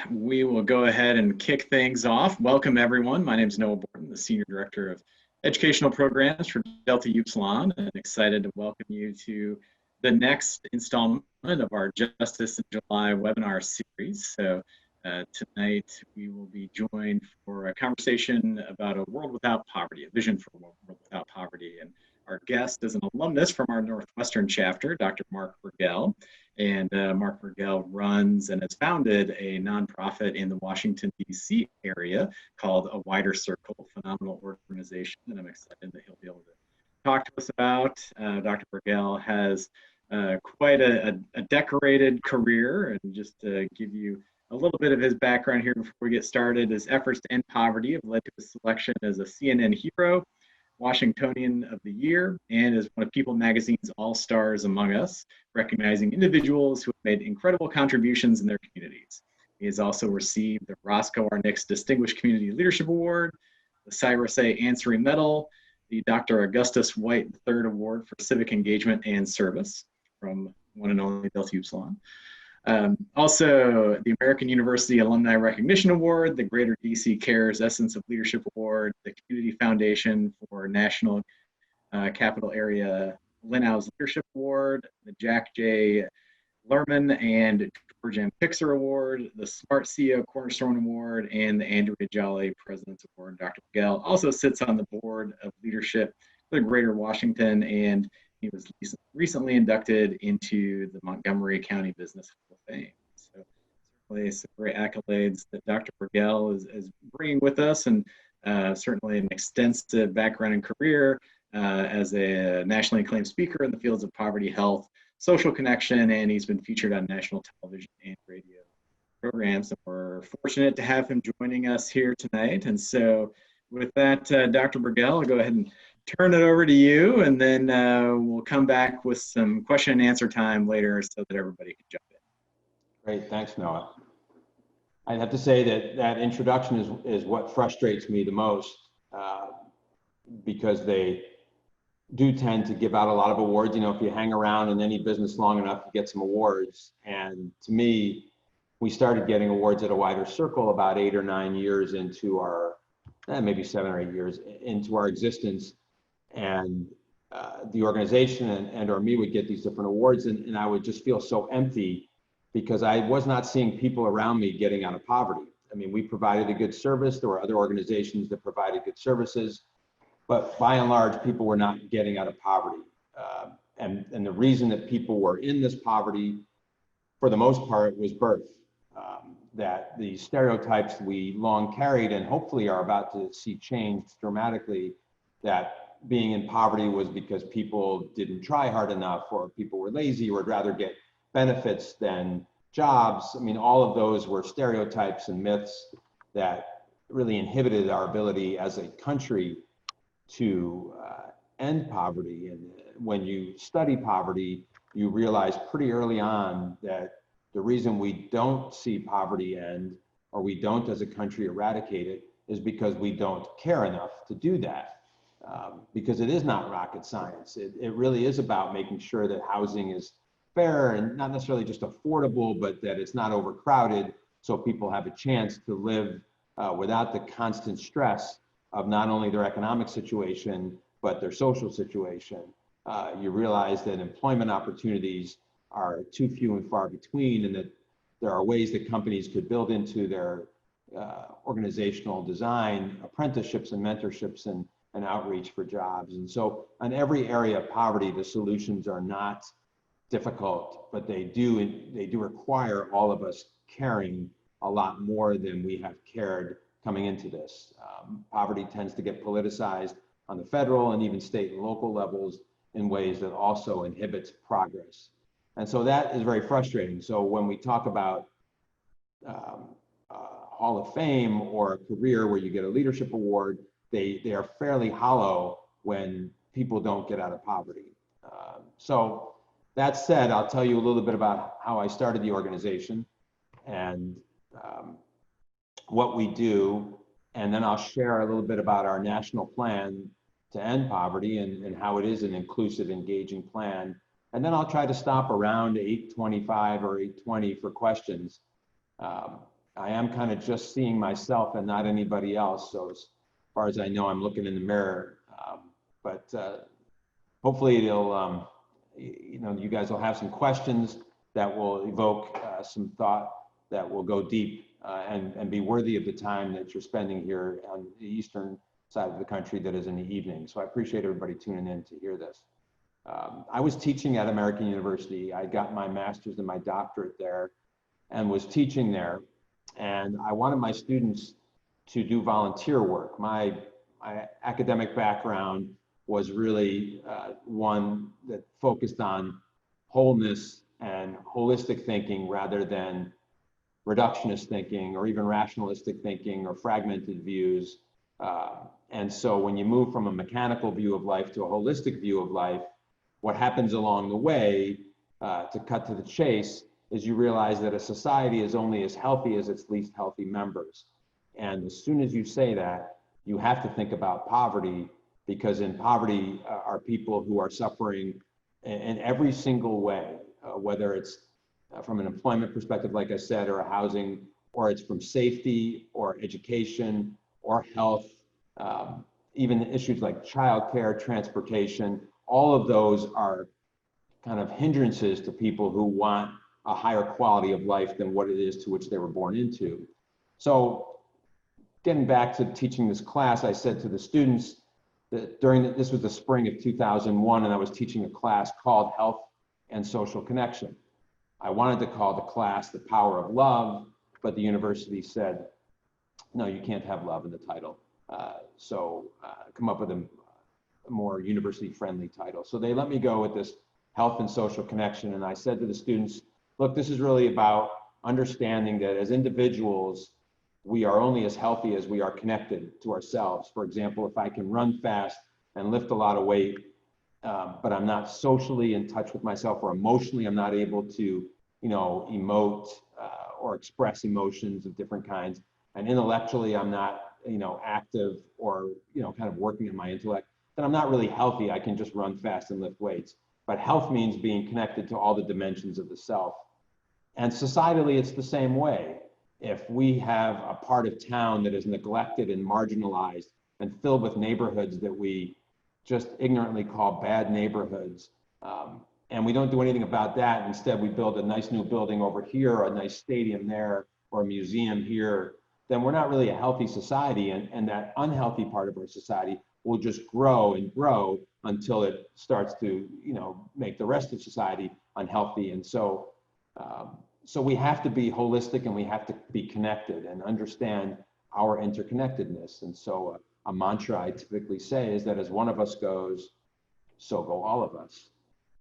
We will go ahead and kick things off. Welcome, everyone. My name is Noah Borton, the Senior Director of Educational Programs for Delta Upsilon, and excited to welcome you to the next installment of our Justice in July webinar series. Tonight we will be joined for a conversation about a world without poverty, a vision for a world without poverty. And our guest is an alumnus from our Northwestern chapter, Dr. Mark Burgell. And Mark Burgell runs and has founded a nonprofit in the Washington, D.C. area called A Wider Circle, phenomenal organization. And I'm excited that he'll be able to talk to us about. Dr. Burgell has quite a decorated career. And just to give you a little bit of his background here before we get started, his efforts to end poverty have led to his selection as a CNN Hero, Washingtonian of the Year, and is one of People Magazine's All-Stars Among Us, recognizing individuals who have made incredible contributions in their communities. He has also received the Roscoe R. Nix Distinguished Community Leadership Award, the Cyrus A. Ansary Medal, the Dr. Augustus White III Award for Civic Engagement and Service from one and only Delta Upsilon. Also, the American University Alumni Recognition Award, the Greater DC Cares Essence of Leadership Award, the Community Foundation for National Capital Area Linnau's Leadership Award, the Jack J. Lerman and George M. Pixar Award, the Smart CEO Cornerstone Award, and the Andrea Jolly President's Award. Dr. Burgell also sits on the board of leadership for the Greater Washington, and he was recently inducted into the Montgomery County Business Hall of Fame. So certainly some great accolades that Dr. Bergel is bringing with us, and certainly an extensive background and career as a nationally acclaimed speaker in the fields of poverty, health, social connection, and he's been featured on national television and radio programs. And we're fortunate to have him joining us here tonight. And so with that, Dr. Bergell, I'll go ahead and turn it over to you, and then we'll come back with some question and answer time later so that everybody can jump in. Great, thanks, Noah. I'd have to say that that introduction is what frustrates me the most because they do tend to give out a lot of awards. You know, if you hang around in any business long enough, you get some awards. And to me, we started getting awards at A Wider Circle about 8 or 9 years into our, maybe 7 or 8 years into our existence. And the organization and or me would get these different awards, and I would just feel so empty because I was not seeing people around me getting out of poverty. I mean, we provided a good service. There were other organizations that provided good services, but by and large, people were not getting out of poverty. And the reason that people were in this poverty, for the most part, was birth. That the stereotypes we long carried and hopefully are about to see changed dramatically, that being in poverty was because people didn't try hard enough, or people were lazy, or would rather get benefits than jobs. I mean, all of those were stereotypes and myths that really inhibited our ability as a country to end poverty. And when you study poverty, you realize pretty early on that the reason we don't see poverty end, or we don't as a country eradicate it, is because we don't care enough to do that. Because it is not rocket science. It really is about making sure that housing is fair and not necessarily just affordable, but that it's not overcrowded, so people have a chance to live without the constant stress of not only their economic situation, but their social situation. You realize that employment opportunities are too few and far between, and that there are ways that companies could build into their organizational design apprenticeships and mentorships and outreach for jobs. And so on every area of poverty, the solutions are not difficult, but they do require all of us caring a lot more than we have cared coming into this. Poverty tends to get politicized on the federal and even state and local levels in ways that also inhibits progress. And so that is very frustrating. So when we talk about Hall of Fame or a career where you get a leadership award, they are fairly hollow when people don't get out of poverty. So that said, I'll tell you a little bit about how I started the organization and what we do, and then I'll share a little bit about our national plan to end poverty and how it is an inclusive, engaging plan. And then I'll try to stop around 8:25 or 8:20 for questions. I am kind of just seeing myself and not anybody else. So as far as I know, I'm looking in the mirror. But hopefully it'll, you guys will have some questions that will evoke some thought that will go deep and be worthy of the time that you're spending here on the eastern side of the country that is in the evening. So I appreciate everybody tuning in to hear this. I was teaching at American University. I got my master's and my doctorate there and was teaching there. And I wanted my students to do volunteer work. My academic background was really one that focused on wholeness and holistic thinking rather than reductionist thinking or even rationalistic thinking or fragmented views. And so when you move from a mechanical view of life to a holistic view of life, what happens along the way, to cut to the chase, is you realize that a society is only as healthy as its least healthy members. And as soon as you say that, you have to think about poverty, because in poverty are people who are suffering in every single way, whether it's from an employment perspective, like I said, or a housing, or it's from safety or education or health, even issues like childcare, transportation. All of those are kind of hindrances to people who want a higher quality of life than what it is to which they were born into. So getting back to teaching this class, I said to the students that this was the spring of 2001, and I was teaching a class called Health and Social Connection. I wanted to call the class The Power of Love, but the university said, no, you can't have love in the title. So come up with a more university-friendly title. So they let me go with this Health and Social Connection, and I said to the students, look, this is really about understanding that as individuals, we are only as healthy as we are connected to ourselves. For example, if I can run fast and lift a lot of weight, but I'm not socially in touch with myself, or emotionally I'm not able to, emote or express emotions of different kinds, and intellectually I'm not, active or, kind of working on my intellect, then I'm not really healthy. I can just run fast and lift weights. But health means being connected to all the dimensions of the self. And societally, it's the same way. If we have a part of town that is neglected and marginalized and filled with neighborhoods that we just ignorantly call bad neighborhoods, and we don't do anything about that, instead we build a nice new building over here, or a nice stadium there, or a museum here, then we're not really a healthy society, and that unhealthy part of our society will just grow and grow until it starts to, make the rest of society unhealthy. And so, so we have to be holistic, and we have to be connected and understand our interconnectedness. And so a mantra I typically say is that as one of us goes, so go all of us.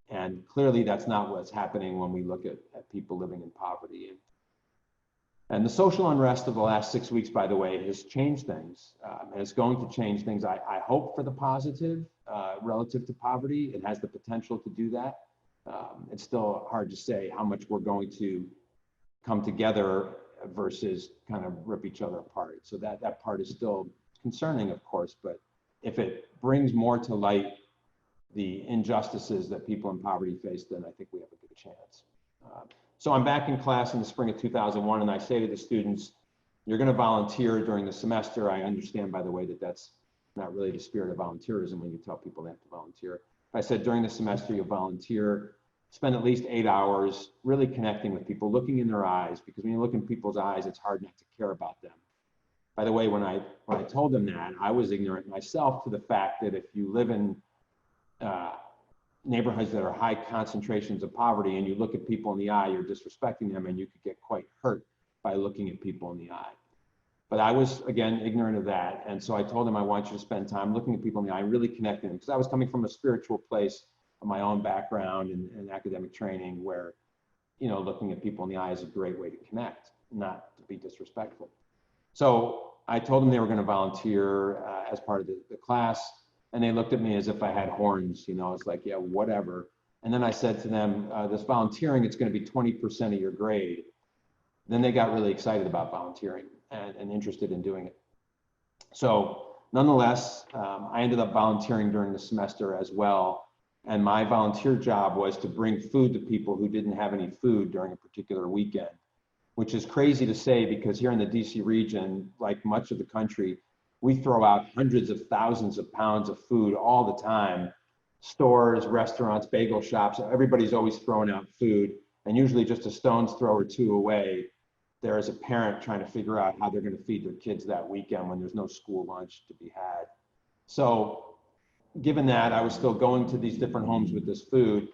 And clearly that's not what's happening when we look at people living in poverty. And the social unrest of the last 6 weeks, by the way, has changed things. And it's going to change things, I hope, for the positive relative to poverty. It has the potential to do that. It's still hard to say how much we're going to come together versus kind of rip each other apart. So that part is still concerning, of course, but if it brings more to light the injustices that people in poverty face, then I think we have a good chance. So I'm back in class in the spring of 2001, and I say to the students, you're going to volunteer during the semester. I understand, by the way, that that's not really the spirit of volunteerism when you tell people they have to volunteer. I said during the semester you'll volunteer, spend at least 8 hours really connecting with people, looking in their eyes, because when you look in people's eyes, it's hard not to care about them. By the way, when I told them that, I was ignorant myself to the fact that if you live in neighborhoods that are high concentrations of poverty and you look at people in the eye, you're disrespecting them, and you could get quite hurt by looking at people in the eye. But I was, again, ignorant of that. And so I told them, I want you to spend time looking at people in the eye, really connecting them, because I was coming from a spiritual place of my own background and academic training where, looking at people in the eye is a great way to connect, not to be disrespectful. So I told them they were going to volunteer as part of the class. And they looked at me as if I had horns, it's like, yeah, whatever. And then I said to them, this volunteering, it's going to be 20% of your grade. Then they got really excited about volunteering and interested in doing it. So nonetheless, I ended up volunteering during the semester as well. And my volunteer job was to bring food to people who didn't have any food during a particular weekend, which is crazy to say because here in the DC region, like much of the country, we throw out hundreds of thousands of pounds of food all the time. Stores, restaurants, bagel shops, everybody's always throwing out food. And usually just a stone's throw or two away, there is a parent trying to figure out how they're going to feed their kids that weekend when there's no school lunch to be had. So given that, I was still going to these different homes with this food,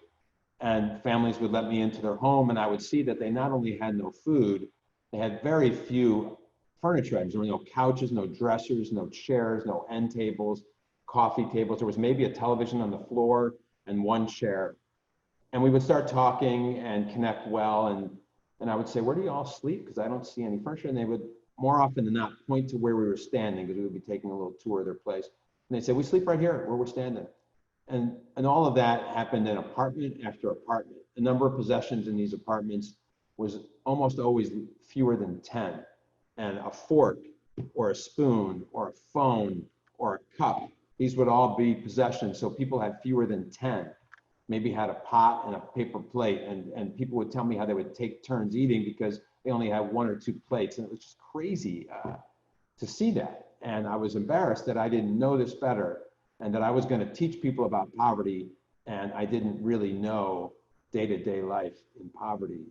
and families would let me into their home, and I would see that they not only had no food, they had very few furniture items. There were no couches, no dressers, no chairs, no end tables, coffee tables. There was maybe a television on the floor and one chair. And we would start talking and connect well, and I would say, where do you all sleep? Because I don't see any furniture. And they would, more often than not, point to where we were standing, because we would be taking a little tour of their place. And they'd say, we sleep right here where we're standing. And all of that happened in apartment after apartment. The number of possessions in these apartments was almost always fewer than 10. And a fork or a spoon or a phone or a cup, these would all be possessions. So people had fewer than 10, maybe had a pot and a paper plate. And people would tell me how they would take turns eating because they only had 1 or 2 plates. And it was just crazy to see that. And I was embarrassed that I didn't know this better, and that I was going to teach people about poverty, and I didn't really know day-to-day life in poverty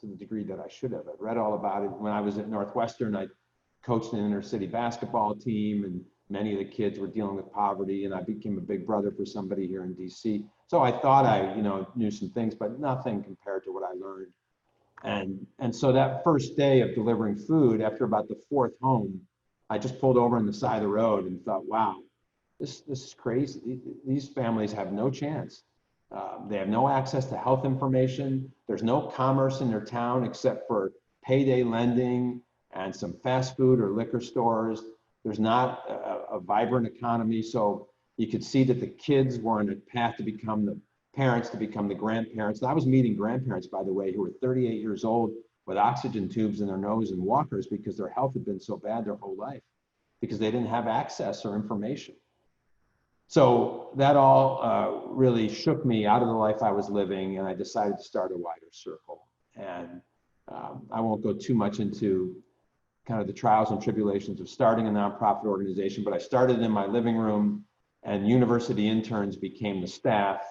to the degree that I should have. I read all about it. When I was at Northwestern, I coached an inner city basketball team, and many of the kids were dealing with poverty, and I became a big brother for somebody here in DC. So I thought I knew some things, but nothing compared to what I learned. And so that first day of delivering food, after about the 4th home, I just pulled over on the side of the road and thought, wow, this is crazy. These families have no chance. They have no access to health information. There's no commerce in their town except for payday lending and some fast food or liquor stores. There's not a vibrant economy. So you could see that the kids were on a path to become the parents, to become the grandparents. And I was meeting grandparents, by the way, who were 38 years old with oxygen tubes in their nose and walkers because their health had been so bad their whole life, because they didn't have access or information. So that all really shook me out of the life I was living, and I decided to start a wider circle. And I won't go too much into kind of the trials and tribulations of starting a nonprofit organization, but I started in my living room, and university interns became the staff.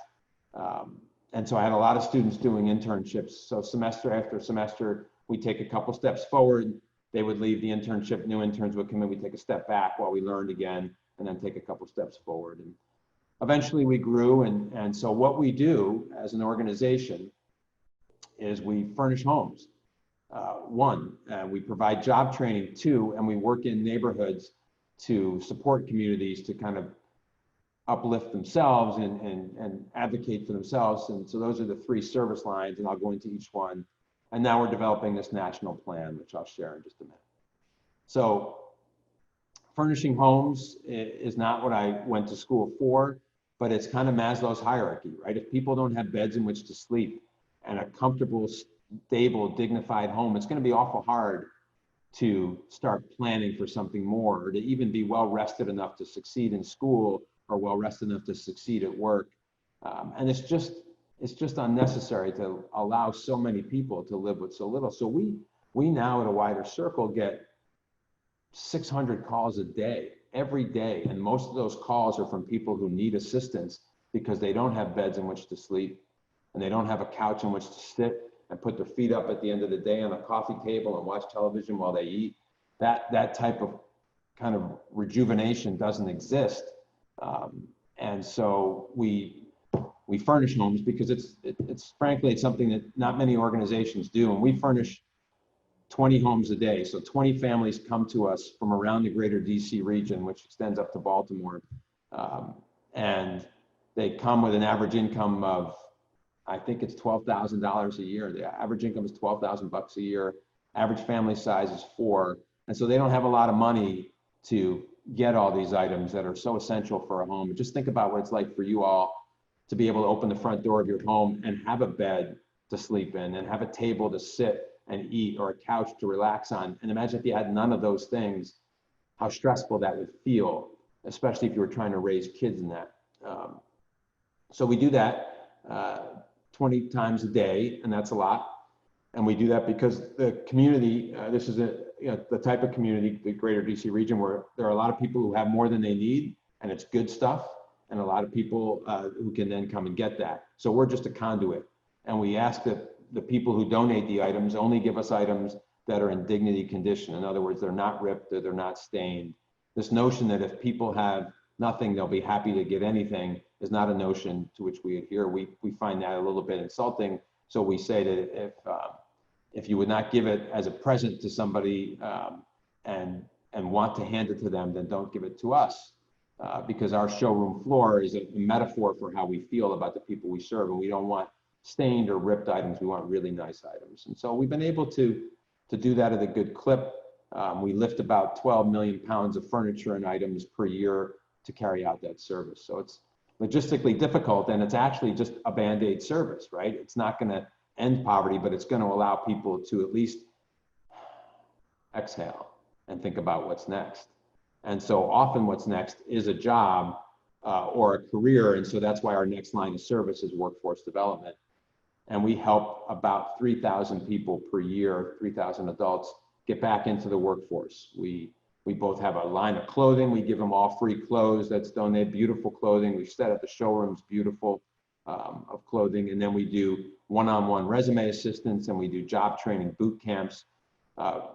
And so I had a lot of students doing internships. So semester after semester, we take a couple steps forward. They would leave the internship, new interns would come in, we take a step back while we learned again, and then take a couple steps forward. And eventually we grew. And so what we do as an organization is we furnish homes. We provide job training. 2, and we work in neighborhoods to support communities to kind of uplift themselves and advocate for themselves. And so those are the 3 service lines, and I'll go into each one. And now we're developing this national plan, which I'll share in just a minute. So furnishing homes is not what I went to school for, but it's kind of Maslow's hierarchy, right? If people don't have beds in which to sleep and a comfortable, stable, dignified home, it's going to be awful hard to start planning for something more, or to even be well rested enough to succeed in school, or well rested enough to succeed at work. And it's just unnecessary to allow so many people to live with so little. So we now at a wider circle get 600 calls a day, every day. And most of those calls are from people who need assistance because they don't have beds in which to sleep, and they don't have a couch in which to sit and put their feet up at the end of the day on a coffee table and watch television while they eat. That type of kind of rejuvenation doesn't exist. And so we furnish homes because it's frankly, it's something that not many organizations do. And we furnish 20 homes a day. So 20 families come to us from around the greater DC region, which extends up to Baltimore. And they come with an average income of, I think it's $12,000 a year. The average income is $12,000 a year. Average family size is 4. And so they don't have a lot of money to get all these items that are so essential for a home. Just think about what it's like for you all to be able to open the front door of your home and have a bed to sleep in, and have a table to sit and eat, or a couch to relax on. And imagine if you had none of those things, how stressful that would feel, especially if you were trying to raise kids in that. So we do that 20 times a day, and that's a lot. And we do that because the community, this is the type of community, the greater DC region, where there are a lot of people who have more than they need, and it's good stuff, and a lot of people who can then come and get that. So we're just a conduit. And we ask that the people who donate the items only give us items that are in dignity condition. In other words, they're not ripped or they're not stained. This notion that if people have nothing, they'll be happy to get anything is not a notion to which we adhere. We find that a little bit insulting. So we say that if you would not give it as a present to somebody and want to hand it to them, then don't give it to us. Because our showroom floor is a metaphor for how we feel about the people we serve, and we don't want stained or ripped items. We want really nice items. And so we've been able to do that at a good clip. We lift about 12 million pounds of furniture and items per year to carry out that service. So it's logistically difficult, and it's actually just a Band-Aid service, right? It's not going to end poverty, but it's going to allow people to at least exhale and think about what's next. And so often what's next is a job or a career. And so that's why our next line of service is workforce development. And we help about 3,000 people per year, 3,000 adults, get back into the workforce. We both have a line of clothing. We give them all free clothes that's donated, beautiful clothing. We've set up the showrooms, beautiful of clothing. And then we do one-on-one resume assistance, and we do job training boot camps,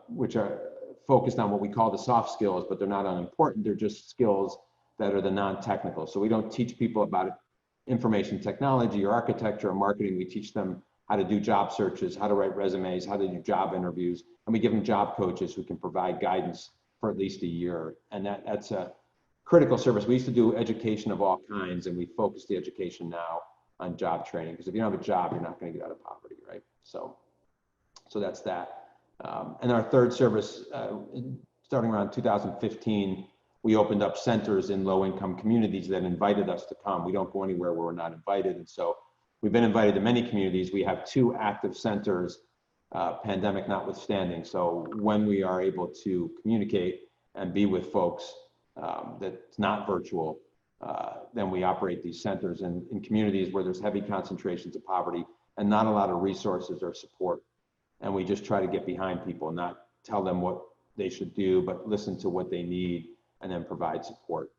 which are focused on what we call the soft skills, but they're not unimportant. They're just skills that are the non-technical. So we don't teach people about information technology or architecture or marketing. We teach them how to do job searches, how to write resumes, how to do job interviews, and we give them job coaches who can provide guidance for at least a year. And that's a critical service. We used to do education of all kinds, and we focus the education now on job training, because if you don't have a job, you're not going to get out of poverty, right? So that's that. And our third service, starting around 2015, we opened up centers in low-income communities that invited us to come. We don't go anywhere where we're not invited. And so we've been invited to many communities. We have 2 active centers, pandemic notwithstanding. So when we are able to communicate and be with folks that's not virtual, then we operate these centers in communities where there's heavy concentrations of poverty and not a lot of resources or support. And we just try to get behind people, not tell them what they should do, but listen to what they need and then provide support.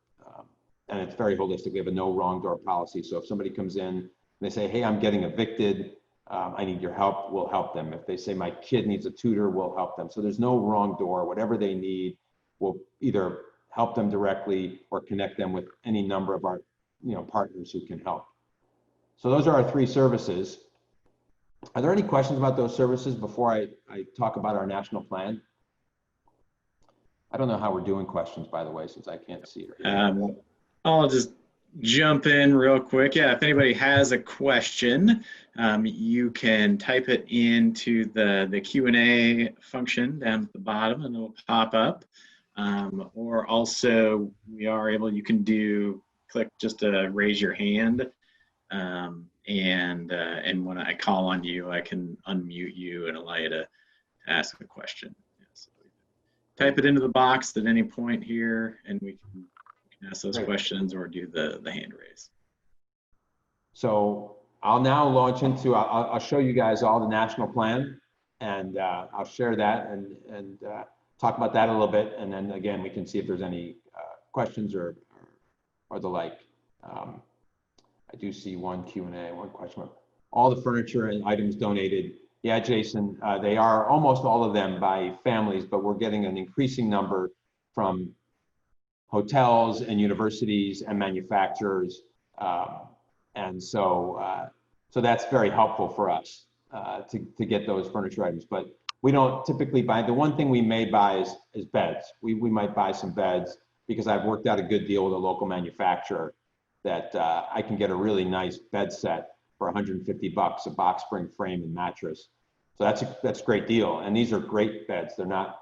And it's very holistic. We have a no wrong door policy. So if somebody comes in and they say, hey, I'm getting evicted, I need your help, we'll help them. If they say my kid needs a tutor, we'll help them. So there's no wrong door. Whatever they need, we'll either help them directly or connect them with any number of our partners who can help. So those are our 3 services. Are there any questions about those services before I talk about our national plan? I don't know how we're doing questions, by the way, since I can't see it. I'll just jump in real quick. Yeah, if anybody has a question, you can type it into the Q&A function down at the bottom, and it'll pop up. Or also, you can click just to raise your hand. And when I call on you, I can unmute you and allow you to ask a question. Yeah, so type it into the box at any point here, and we can ask those questions or do the hand raise. So I'll now launch into, I'll show you guys all the national plan, and I'll share that and talk about that a little bit. And then again, we can see if there's any questions or the like. I do see one Q&A, one question. All the furniture and items donated. Yeah, Jason, they are almost all of them by families, but we're getting an increasing number from hotels and universities and manufacturers. And so that's very helpful for us to get those furniture items. But we don't typically buy, the one thing we may buy is beds. We might buy some beds because I've worked out a good deal with a local manufacturer that I can get a really nice bed set for $150, a box spring frame and mattress. So that's a great deal. And these are great beds. They're not,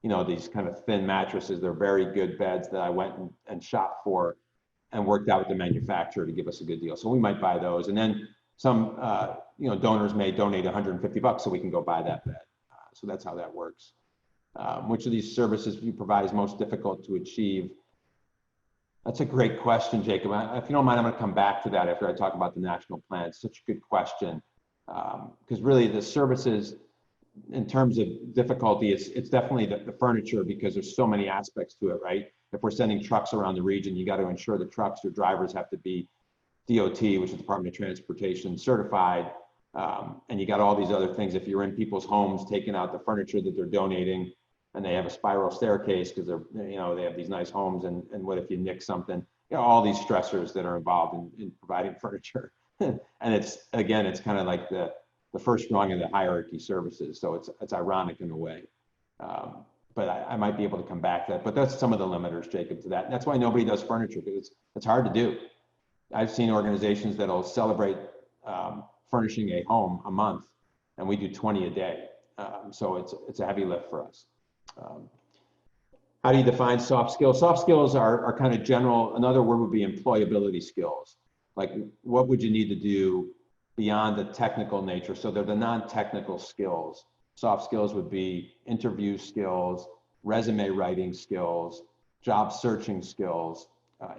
these kind of thin mattresses. They're very good beds that I went and shopped for and worked out with the manufacturer to give us a good deal. So we might buy those. And then some, donors may donate $150 so we can go buy that bed. So that's how that works. Which of these services you provide is most difficult to achieve? That's a great question, Jacob. If you don't mind, I'm going to come back to that after I talk about the national plan. It's such a good question, because really the services, in terms of difficulty, it's definitely the furniture, because there's so many aspects to it, right? If we're sending trucks around the region, you got to ensure the trucks or drivers have to be DOT, which is Department of Transportation certified. And you got all these other things. If you're in people's homes, taking out the furniture that they're donating, and they have a spiral staircase because they're, you know, they have these nice homes, and what if you nick something? You know, all these stressors that are involved in providing furniture. And it's, again, it's kind of like the first rung of the hierarchy services. So it's ironic in a way. But I might be able to come back to that. But that's some of the limiters, Jacob, to that. And that's why nobody does furniture, because it's hard to do. I've seen organizations that'll celebrate furnishing a home a month, and we do 20 a day. So it's a heavy lift for us. How do you define soft skills? Soft skills are kind of general. Another word would be employability skills. Like, what would you need to do beyond the technical nature? So they're the non-technical skills. Soft skills would be interview skills, resume writing skills, job searching skills,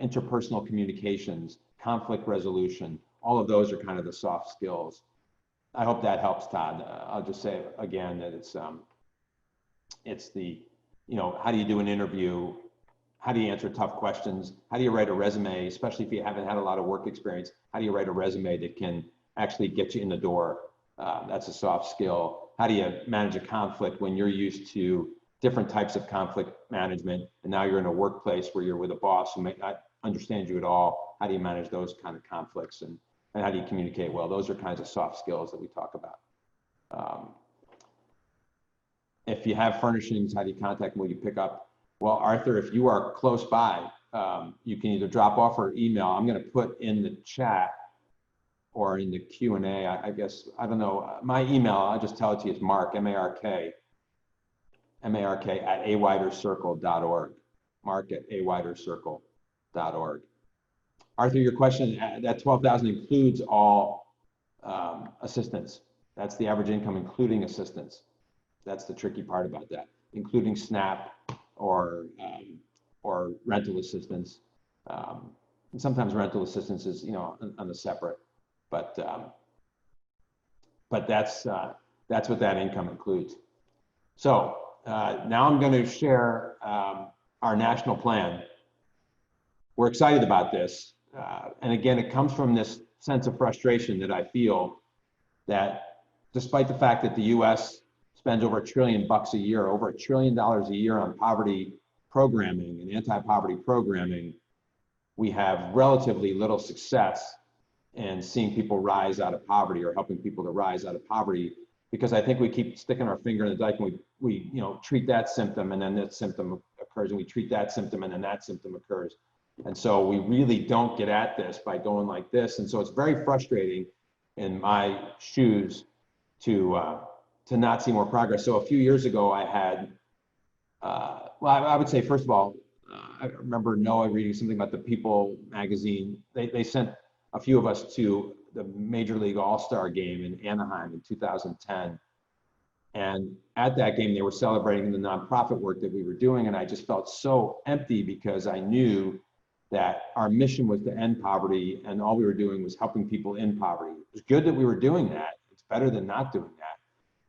interpersonal communications, conflict resolution. All of those are kind of the soft skills. I hope that helps, Todd. I'll just say again that it's the, you know, how do you do an interview? How do you answer tough questions? How do you write a resume, especially if you haven't had a lot of work experience? How do you write a resume that can actually get you in the door? That's a soft skill. How do you manage a conflict when you're used to different types of conflict management, and now you're in a workplace where you're with a boss who may not understand you at all? How do you manage those kind of conflicts, and how do you communicate well? Those are kinds of soft skills that we talk about. If you have furnishings, how do you contact them? Will you pick up? Well, Arthur, if you are close by, you can either drop off or email. I'm going to put in the chat or in the Q&A, I guess, I don't know. My email, I'll just tell it to you, is Mark, M-A-R-K, at awidercircle.org. Mark at awidercircle.org. Arthur, your question, that 12,000 includes all assistance. That's the average income, including assistance. That's the tricky part about that, including SNAP or rental assistance. And sometimes rental assistance is, you know, on a separate, but that's what that income includes. So now I'm going to share our national plan. We're excited about this. And again, it comes from this sense of frustration that I feel that despite the fact that the U.S. spends over $1 trillion a year, over $1 trillion a year on poverty programming and anti-poverty programming, we have relatively little success in seeing people rise out of poverty or helping people to rise out of poverty, because I think we keep sticking our finger in the dike, and we you know, treat that symptom, and then that symptom occurs, and we treat that symptom, and then that symptom occurs. And so we really don't get at this by going like this. And so it's very frustrating in my shoes to not see more progress. So a few years ago, I had, well, I would say, first of all, I remember Noah reading something about the People magazine. They sent a few of us to the Major League All-Star game in Anaheim in 2010. And at that game, they were celebrating the nonprofit work that we were doing. And I just felt so empty, because I knew that our mission was to end poverty, and all we were doing was helping people in poverty. It was good that we were doing that. It's better than not doing that.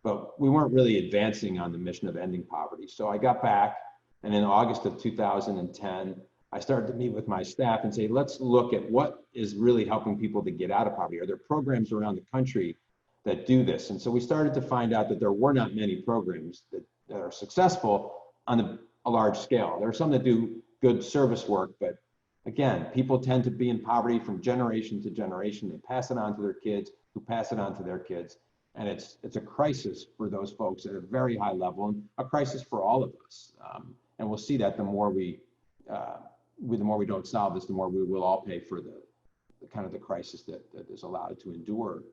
But we weren't really advancing on the mission of ending poverty. So I got back, and in August of 2010, I started to meet with my staff and say, let's look at what is really helping people to get out of poverty. Are there programs around the country that do this? And so we started to find out that there were not many programs that are successful on a large scale. There are some that do good service work, but again, people tend to be in poverty from generation to generation. They pass it on to their kids, who pass it on to their kids. And it's a crisis for those folks at a very high level, and a crisis for all of us. And we'll see that the more we don't solve this, the more we will all pay for the kind of the crisis that is allowed to endure.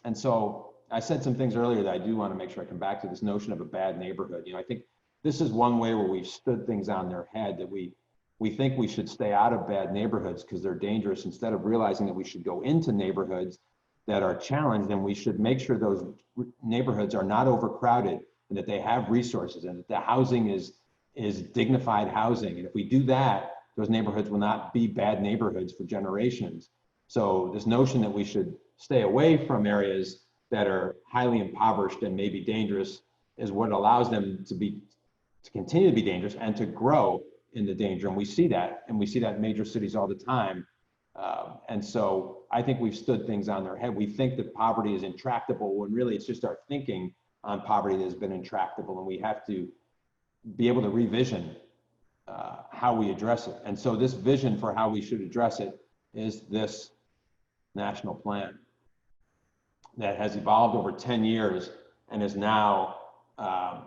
And so I said some things earlier that I do want to make sure I come back to, this notion of a bad neighborhood. You know, I think this is one way where we've stood things on their head, that we think we should stay out of bad neighborhoods because they're dangerous, instead of realizing that we should go into neighborhoods that are challenged, and we should make sure those neighborhoods are not overcrowded, and that they have resources, and that the housing is dignified housing. And if we do that, those neighborhoods will not be bad neighborhoods for generations. So this notion that we should stay away from areas that are highly impoverished and maybe dangerous is what allows them to continue to be dangerous and to grow in the danger. And we see that in major cities all the time. And so I think we've stood things on their head. We think that poverty is intractable when really it's just our thinking on poverty that has been intractable, and we have to be able to revision how we address it. And so this vision for how we should address it is this national plan that has evolved over 10 years and is now a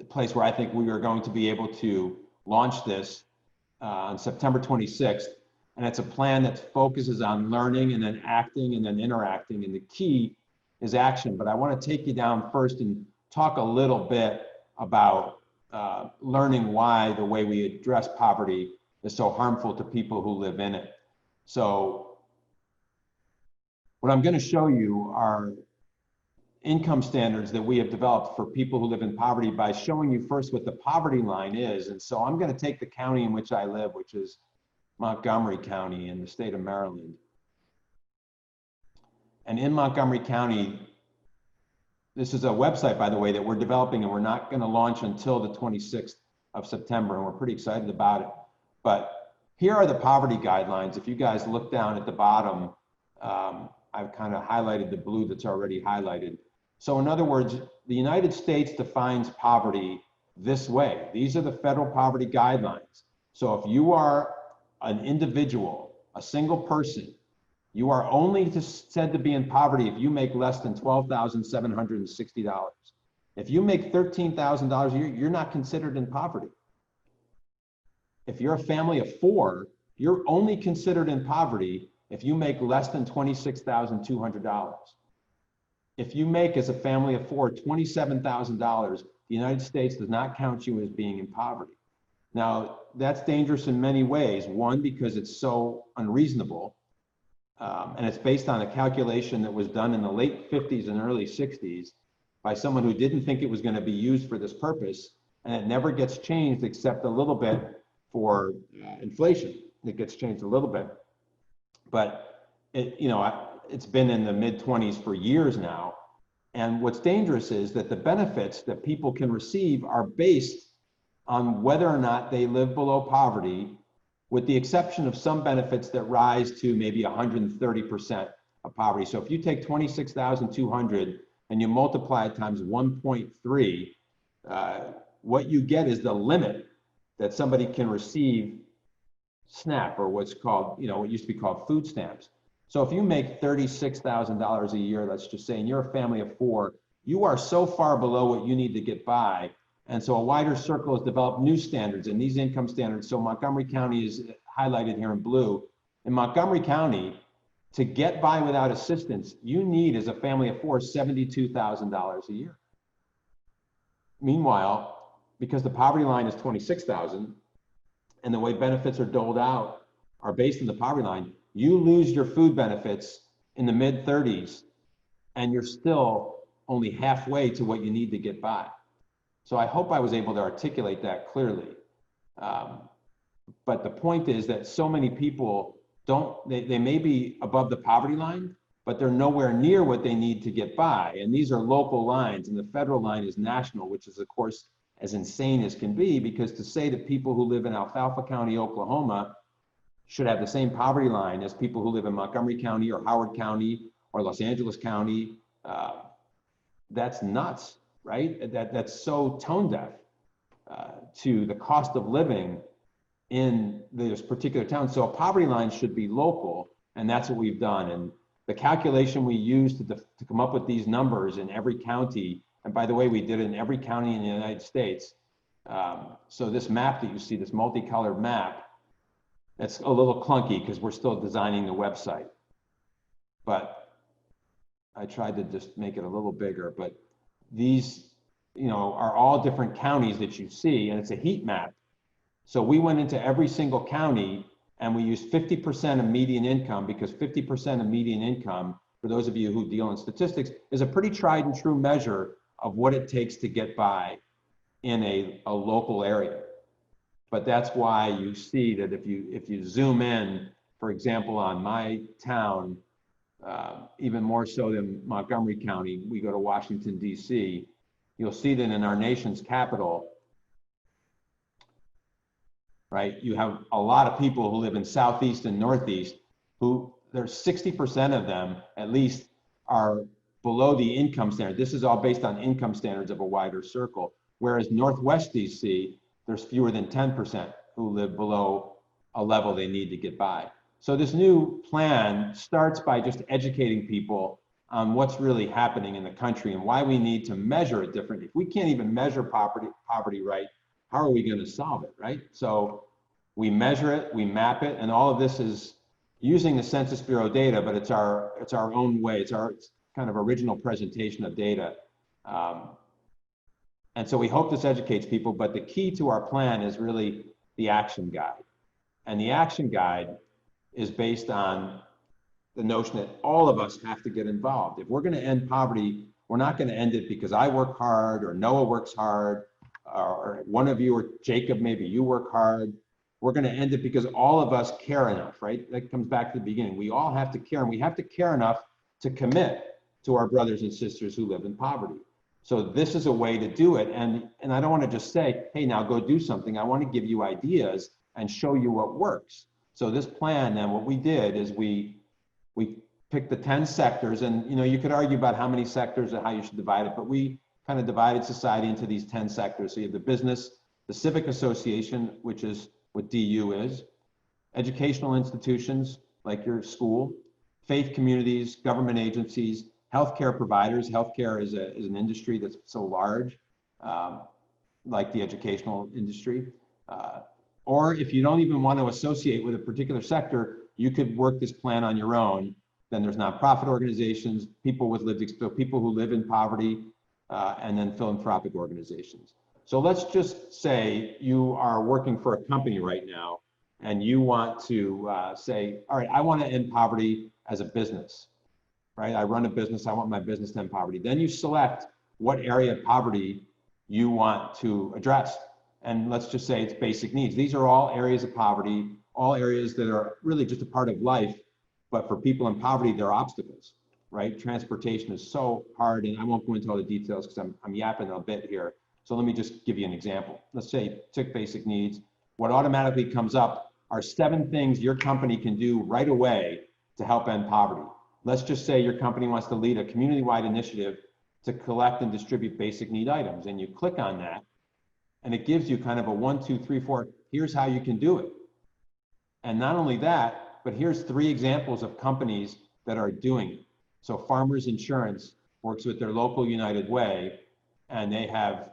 place where I think we are going to be able to launch this on September 26th. And it's a plan that focuses on learning and then acting and then interacting. And the key is action. But I want to take you down first and talk a little bit about learning why the way we address poverty is so harmful to people who live in it. So what I'm going to show you are income standards that we have developed for people who live in poverty by showing you first what the poverty line is. And so I'm going to take the county in which I live, which is Montgomery County in the state of Maryland. And in Montgomery County, this is a website, by the way, that we're developing, and we're not going to launch until the 26th of September, and we're pretty excited about it. But here are the poverty guidelines. If you guys look down at the bottom, I've kind of highlighted the blue that's already highlighted. So in other words, the United States defines poverty this way. These are the federal poverty guidelines. So if you are an individual, a single person, you are only said to be in poverty if you make less than $12,760. If you make $13,000 a year, you're not considered in poverty. If you're a family of four, you're only considered in poverty if you make less than $26,200. If you make, as a family of four, $27,000, the United States does not count you as being in poverty. Now, that's dangerous in many ways. One, because it's so unreasonable, and it's based on a calculation that was done in the late 50s and early 60s by someone who didn't think it was going to be used for this purpose, and it never gets changed except a little bit for inflation. It gets changed a little bit. But it's been in the mid-20s for years now. And what's dangerous is that the benefits that people can receive are based on whether or not they live below poverty, with the exception of some benefits that rise to maybe 130% of poverty. So if you take 26,200 and you multiply it times 1.3, what you get is the limit that somebody can receive SNAP, or what's called, what used to be called food stamps. So if you make $36,000 a year, let's just say, and you're a family of four, you are so far below what you need to get by. And so a wider circle has developed new standards, and these income standards. So Montgomery County is highlighted here in blue. In Montgomery County, to get by without assistance, you need, as a family of four, $72,000 a year. Meanwhile, because the poverty line is 26,000, and the way benefits are doled out are based on the poverty line, you lose your food benefits in the mid-30s, and you're still only halfway to what you need to get by. So I hope I was able to articulate that clearly. But the point is that so many people they may be above the poverty line, but they're nowhere near what they need to get by. And these are local lines, and the federal line is national, which is, of course, as insane as can be, because to say that people who live in Alfalfa County, Oklahoma, should have the same poverty line as people who live in Montgomery County or Howard County or Los Angeles County, that's nuts, right? That's so tone deaf to the cost of living in this particular town. So a poverty line should be local, and that's what we've done. And the calculation we used to come up with these numbers in every county, and by the way, we did it in every county in the United States. So this map that you see, this multicolored map, that's a little clunky because we're still designing the website. But I tried to just make it a little bigger. But these, are all different counties that you see, and it's a heat map. So we went into every single county and we used 50% of median income, because 50% of median income, for those of you who deal in statistics, is a pretty tried and true measure of what it takes to get by in a local area. But that's why you see that if you zoom in, for example, on my town even more so than Montgomery County. We go to Washington, D.C. You'll see that in our nation's capital, right, you have a lot of people who live in Southeast and Northeast who there's 60% of them at least are below the income standard. This is all based on income standards of a wider circle. Whereas Northwest DC, there's fewer than 10% who live below a level they need to get by. So this new plan starts by just educating people on what's really happening in the country and why we need to measure it differently. If we can't even measure poverty right, how are we going to solve it, right? So we measure it, we map it, and all of this is using the Census Bureau data, but it's our own way. It's our kind of original presentation of data. And so we hope this educates people, but the key to our plan is really the action guide. And the action guide is based on the notion that all of us have to get involved. If we're going to end poverty, we're not going to end it because I work hard or Noah works hard or one of you or Jacob, maybe you work hard. We're going to end it because all of us care enough, right? That comes back to the beginning. We all have to care, and we have to care enough to commit to our brothers and sisters who live in poverty. So this is a way to do it. And I don't want to just say, hey, now go do something. I want to give you ideas and show you what works. So this plan, then what we did is we picked the 10 sectors, and you could argue about how many sectors or how you should divide it, but we kind of divided society into these 10 sectors. So you have the business, the civic association, which is what DU is, educational institutions like your school, faith communities, government agencies, healthcare providers. Healthcare is an industry that's so large, like the educational industry. Or if you don't even want to associate with a particular sector, you could work this plan on your own. Then there's nonprofit organizations, people with lived experience, people who live in poverty, and then philanthropic organizations. So let's just say you are working for a company right now, and you want to say, all right, I want to end poverty as a business, right? I run a business, I want my business to end poverty. Then you select what area of poverty you want to address. And let's just say it's basic needs. These are all areas of poverty, all areas that are really just a part of life, but for people in poverty, they're obstacles, right? Transportation is so hard, and I won't go into all the details because I'm yapping a bit here. So let me just give you an example. Let's say took basic needs. What automatically comes up are 7 things your company can do right away to help end poverty. Let's just say your company wants to lead a community-wide initiative to collect and distribute basic need items, and you click on that, and it gives you kind of a 1, 2, 3, 4, here's how you can do it. And not only that, but here's 3 examples of companies that are doing it. So Farmers Insurance works with their local United Way, and they have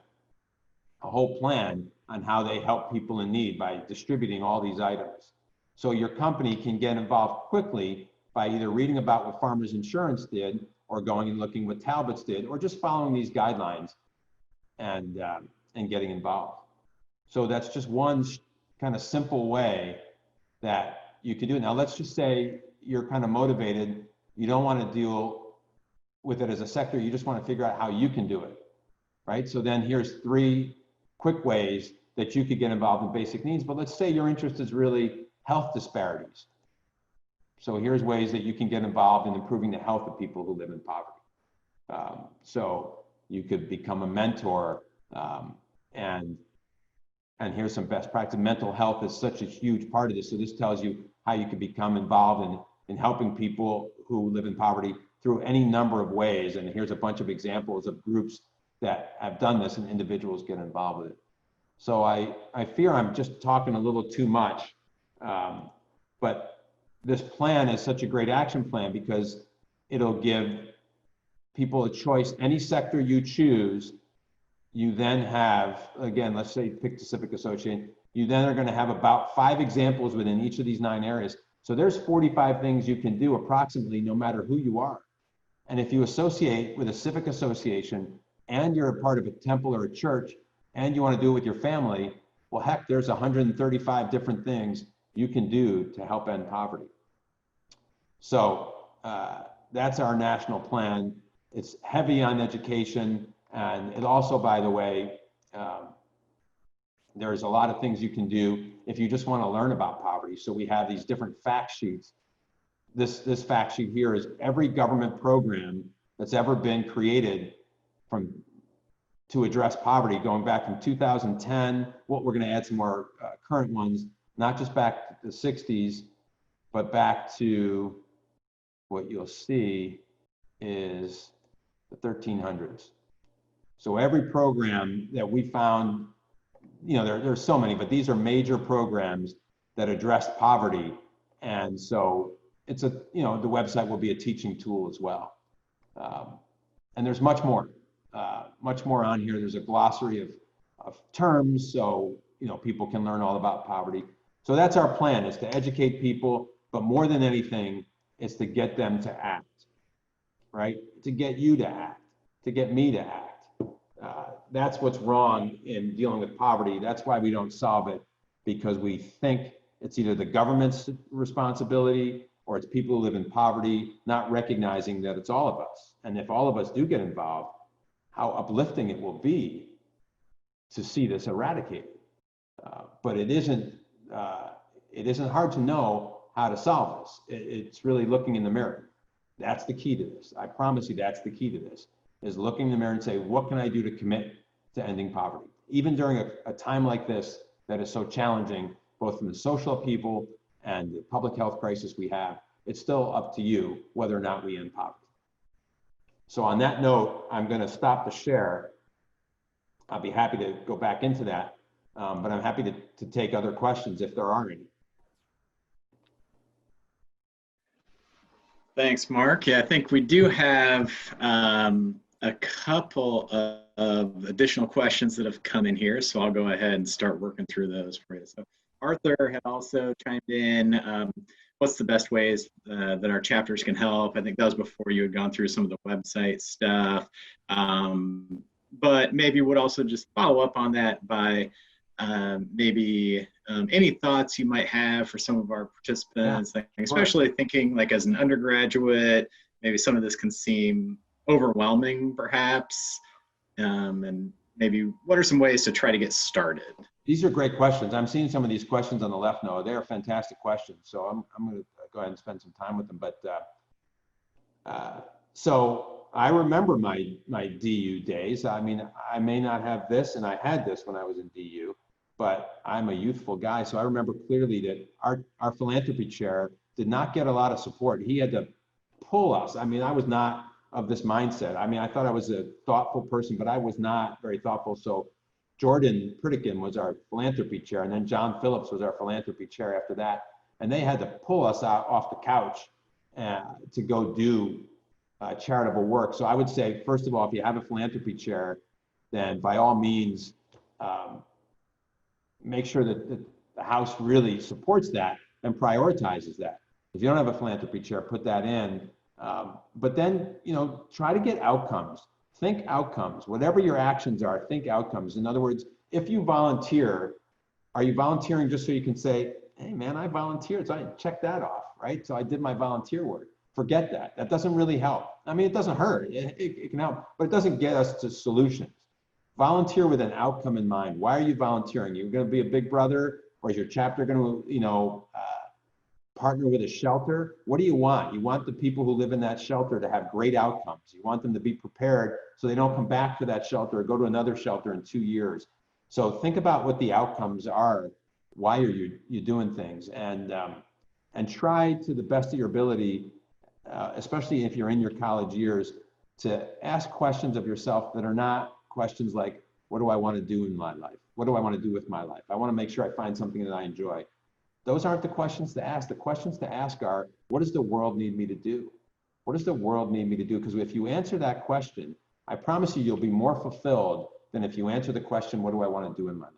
a whole plan on how they help people in need by distributing all these items. So your company can get involved quickly by either reading about what Farmers Insurance did, or going and looking what Talbot's did, or just following these guidelines and getting involved. So that's just one kind of simple way that you can do it. Now let's just say you're kind of motivated, you don't want to deal with it as a sector, you just want to figure out how you can do it, right? So then here's 3 quick ways that you could get involved in basic needs. But let's say your interest is really health disparities. So here's ways that you can get involved in improving the health of people who live in poverty. So you could become a mentor, and here's some best practice. Mental health is such a huge part of this. So this tells you how you could become involved in helping people who live in poverty through any number of ways. And here's a bunch of examples of groups that have done this, and individuals get involved with it. So I fear I'm just talking a little too much, but this plan is such a great action plan because it'll give people a choice. Any sector you choose, you then have, again, let's say pick the civic association, you then are going to have about 5 examples within each of these 9 areas. So there's 45 things you can do approximately no matter who you are. And if you associate with a civic association and you're a part of a temple or a church and you want to do it with your family, well, heck, there's 135 different things you can do to help end poverty. So that's our national plan. It's heavy on education, and it also, by the way, there's a lot of things you can do if you just want to learn about poverty. So we have these different fact sheets this fact sheet here is every government program that's ever been created to address poverty, going back from 2010. We're going to add some more current ones, not just back to the 60s, but back to what you'll see is the 1300s. So every program that we found, there's so many, but these are major programs that address poverty. And so it's the website will be a teaching tool as well. And there's much more on here. There's a glossary of terms, so people can learn all about poverty. So that's our plan, is to educate people, but more than anything, is to get them to act, right? To get you to act, to get me to act. That's what's wrong in dealing with poverty. That's why we don't solve it, because we think it's either the government's responsibility or it's people who live in poverty, not recognizing that it's all of us. And if all of us do get involved, how uplifting it will be to see this eradicated. But it isn't hard to know how to solve this. It's really looking in the mirror. That's the key to this. I promise you, that's the key to this, is looking in the mirror and say, what can I do to commit to ending poverty? Even during a time like this that is so challenging, both from the social upheaval and the public health crisis we have, it's still up to you whether or not we end poverty. So on that note, I'm going to stop the share. I'll be happy to go back into that, but I'm happy to take other questions if there are any. Thanks, Mark. Yeah, I think we do have a couple of additional questions that have come in here, so I'll go ahead and start working through those for you. So Arthur had also chimed in, what's the best ways that our chapters can help? I think that was before you had gone through some of the website stuff, but maybe would also just follow up on that by maybe any thoughts you might have for some of our participants, Yeah, especially thinking like as an undergraduate, maybe some of this can seem overwhelming perhaps, and maybe what are some ways to try to get started? These are great questions. I'm seeing some of these questions on the left, Noah. They're fantastic questions. So I'm going to go ahead and spend some time with them. But so I remember my DU days. I mean, I may not have this, and I had this when I was in DU, but I'm a youthful guy. So I remember clearly that our philanthropy chair did not get a lot of support. He had to pull us. I mean, I was not of this mindset. I mean, I thought I was a thoughtful person, but I was not very thoughtful. So Jordan Pritikin was our philanthropy chair, and then John Phillips was our philanthropy chair after that. And they had to pull us out off the couch to go do charitable work. So I would say, first of all, if you have a philanthropy chair, then by all means, make sure that the House really supports that and prioritizes that. If you don't have a philanthropy chair, put that in. But then, try to get outcomes. Think outcomes. Whatever your actions are, think outcomes. In other words, if you volunteer, are you volunteering just so you can say, hey man, I volunteered, so I check that off, right? So I did my volunteer work. Forget that. That doesn't really help. I mean, it doesn't hurt. It can help, but it doesn't get us to solutions. Volunteer with an outcome in mind. Why are you volunteering? You're going to be a big brother, or is your chapter going to, partner with a shelter? What do you want? You want the people who live in that shelter to have great outcomes. You want them to be prepared so they don't come back to that shelter or go to another shelter in 2 years. So think about what the outcomes are. Why are you doing things? And try to the best of your ability, especially if you're in your college years, to ask questions of yourself that are not questions like, what do I want to do in my life? What do I want to do with my life? I want to make sure I find something that I enjoy. Those aren't the questions to ask. The questions to ask are, what does the world need me to do? What does the world need me to do? Because if you answer that question, I promise you'll be more fulfilled than if you answer the question, what do I want to do in my life?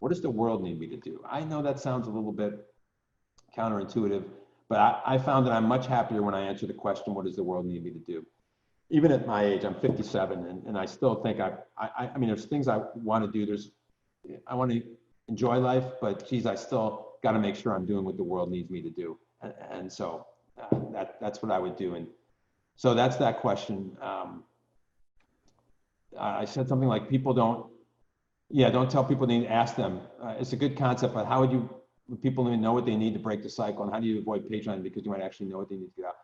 What does the world need me to do? I know that sounds a little bit counterintuitive, but I found that I'm much happier when I answer the question, what does the world need me to do? Even at my age, I'm 57, and I still think I mean, there's things I want to do. I want to enjoy life, but geez, I still got to make sure I'm doing what the world needs me to do. And so that's what I would do. And so that's that question. I said something like don't tell people, they need to ask them. It's a good concept, but how would you people even know what they need to break the cycle, and how do you avoid patronize because you might actually know what they need to get out?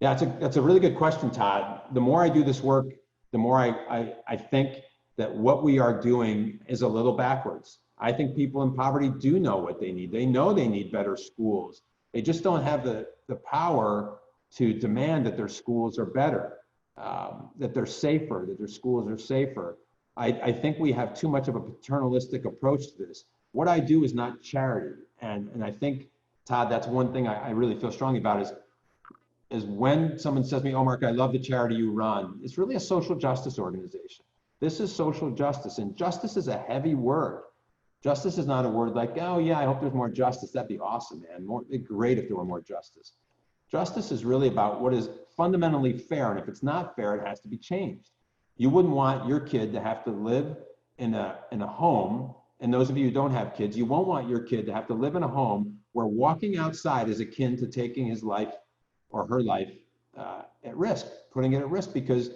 Yeah, that's a really good question, Todd. The more I do this work, the more I think that what we are doing is a little backwards. I think people in poverty do know what they need. They know they need better schools. They just don't have the power to demand that their schools are better, that they're safer, that their schools are safer. I think we have too much of a paternalistic approach to this. What I do is not charity. And I think, Todd, that's one thing I really feel strongly about is when someone says to me, oh, Mark, I love the charity you run, it's really a social justice organization. This is social justice, and justice is a heavy word. Justice is not a word like, oh yeah, I hope there's more justice. That'd be awesome, man. It'd be great if there were more justice. Justice is really about what is fundamentally fair, and if it's not fair, it has to be changed. You wouldn't want your kid to have to live in a home, and those of you who don't have kids, you won't want your kid to have to live in a home where walking outside is akin to taking his life or her life at risk, putting it at risk, because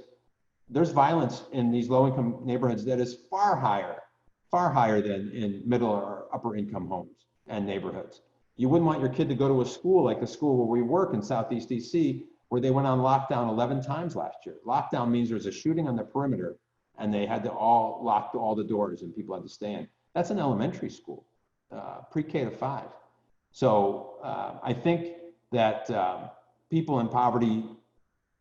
there's violence in these low-income neighborhoods that is far higher than in middle or upper income homes and neighborhoods. You wouldn't want your kid to go to a school like the school where we work in Southeast DC, where they went on lockdown 11 times last year. Lockdown means there's a shooting on the perimeter and they had to all lock all the doors and people had to stay in. That's an elementary school, pre-K to 5. So I think that people in poverty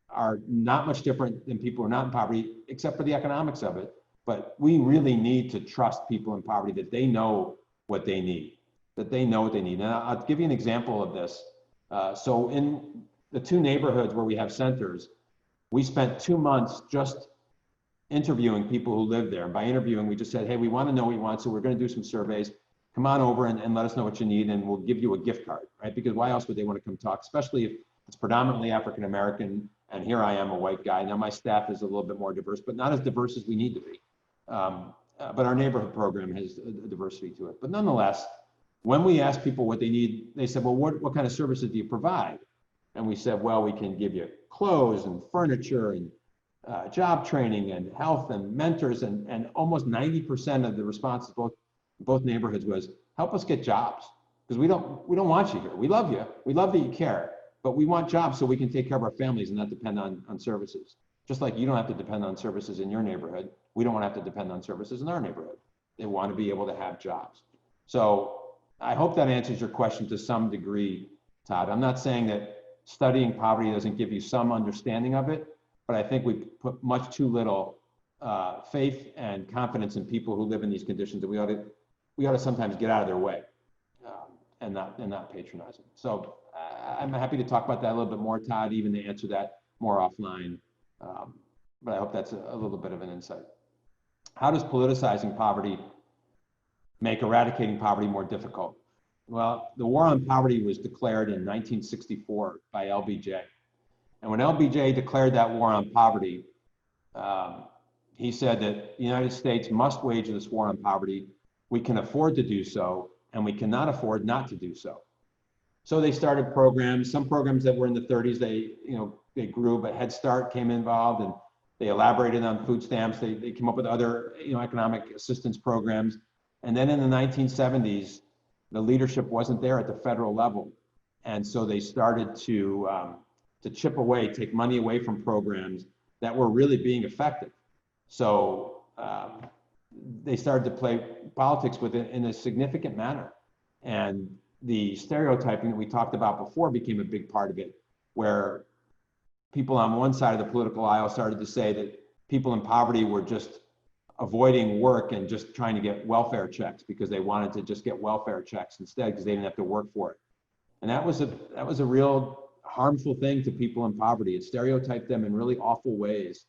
are not much different than people who are not in poverty, except for the economics of it. But we really need to trust people in poverty that they know what they need, And I'll give you an example of this. So in the 2 neighborhoods where we have centers, we spent 2 months just interviewing people who live there. And by interviewing, we just said, hey, we want to know what you want, so we're going to do some surveys. Come on over and let us know what you need, and we'll give you a gift card, right? Because why else would they want to come talk, especially if it's predominantly African-American, and here I am, a white guy. Now my staff is a little bit more diverse, but not as diverse as we need to be. But our neighborhood program has a diversity to it. But nonetheless, when we ask people what they need, they said, well, what kind of services do you provide? And we said, well, we can give you clothes and furniture and job training and health and mentors, and almost 90% of the responses both neighborhoods was, help us get jobs, because we don't want you here. We love you. We love that you care, but we want jobs so we can take care of our families and not depend on services. Just like you don't have to depend on services in your neighborhood, we don't want to have to depend on services in our neighborhood. They want to be able to have jobs. So I hope that answers your question to some degree, Todd. I'm not saying that studying poverty doesn't give you some understanding of it, but I think we put much too little faith and confidence in people who live in these conditions that we ought to sometimes get out of their way and not patronize them. So I'm happy to talk about that a little bit more, Todd, even to answer that more offline. But I hope that's a little bit of an insight. How does politicizing poverty make eradicating poverty more difficult? Well, the war on poverty was declared in 1964 by LBJ. And when LBJ declared that war on poverty, he said that the United States must wage this war on poverty. We can afford to do so, and we cannot afford not to do so. So they started programs. Some programs that were in the 30s, they grew, but Head Start came involved, and they elaborated on food stamps. They came up with other economic assistance programs. And then in the 1970s, the leadership wasn't there at the federal level. And so they started to chip away, take money away from programs that were really being effective. So they started to play politics with it in a significant manner. And the stereotyping that we talked about before became a big part of it, where people on one side of the political aisle started to say that people in poverty were just avoiding work and just trying to get welfare checks because they wanted to just get welfare checks instead because they didn't have to work for it. And that was a real harmful thing to people in poverty. It stereotyped them in really awful ways.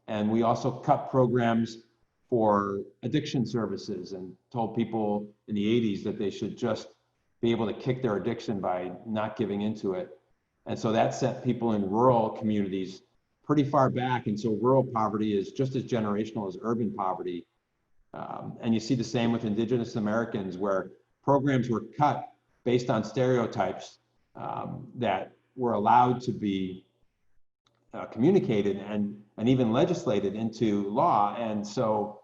And we also cut programs for addiction services and told people in the 80s that they should just be able to kick their addiction by not giving into it. And so that set people in rural communities pretty far back. And so rural poverty is just as generational as urban poverty. And you see the same with Indigenous Americans, where programs were cut based on stereotypes that were allowed to be communicated and even legislated into law. And so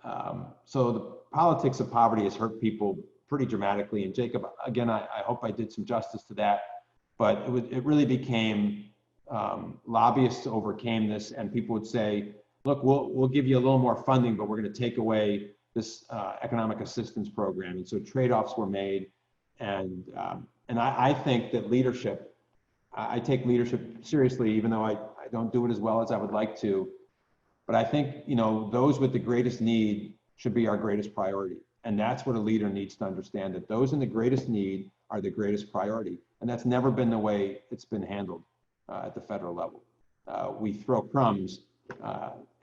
the politics of poverty has hurt people pretty dramatically. And Jacob, again, I hope I did some justice to that, but it really became lobbyists overcame this, and people would say, look, we'll give you a little more funding, but we're going to take away this economic assistance program. And so trade-offs were made. And I think that leadership, I take leadership seriously, even though I don't do it as well as I would like to. But I think, those with the greatest need should be our greatest priority. And that's what a leader needs to understand, that those in the greatest need are the greatest priority. And that's never been the way it's been handled at the federal level. We throw crumbs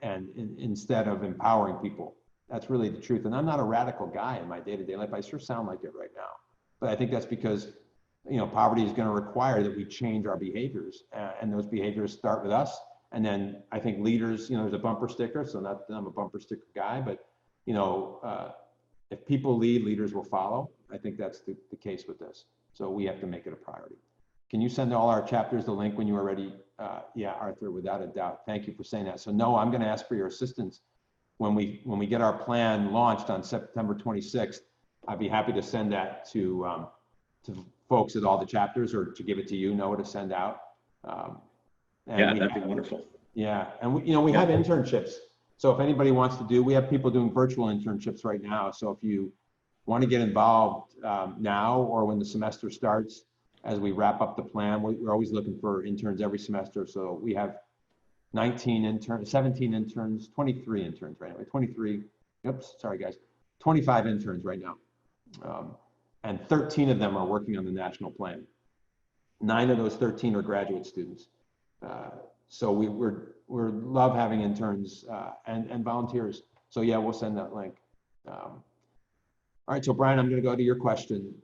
instead of empowering people. That's really the truth. And I'm not a radical guy in my day-to-day life. I sure sound like it right now. But I think that's because, poverty is going to require that we change our behaviors. And those behaviors start with us. And then I think leaders, there's a bumper sticker. So not that I'm a bumper sticker guy, but, if people lead, leaders will follow. I think that's the case with this. So we have to make it a priority. Can you send all our chapters the link when you are ready? Yeah, Arthur, without a doubt. Thank you for saying that. So no, I'm going to ask for your assistance when we get our plan launched on September 26th. I'd be happy to send that to folks at all the chapters, or to give it to you, Noah, to send out. Yeah, that'd be wonderful. Yeah, and we have internships. So if anybody wants to we have people doing virtual internships right now. So if you want to get involved now or when the semester starts, as we wrap up the plan, we're always looking for interns every semester. So we have 19 interns, 17 interns, 23 interns right now. 23, oops, sorry guys, 25 interns right now. And 13 of them are working on the national plan. 9 of those 13 are graduate students. So we're love having interns and volunteers. So yeah, we'll send that link. All right, so Brian, I'm going to go to your question.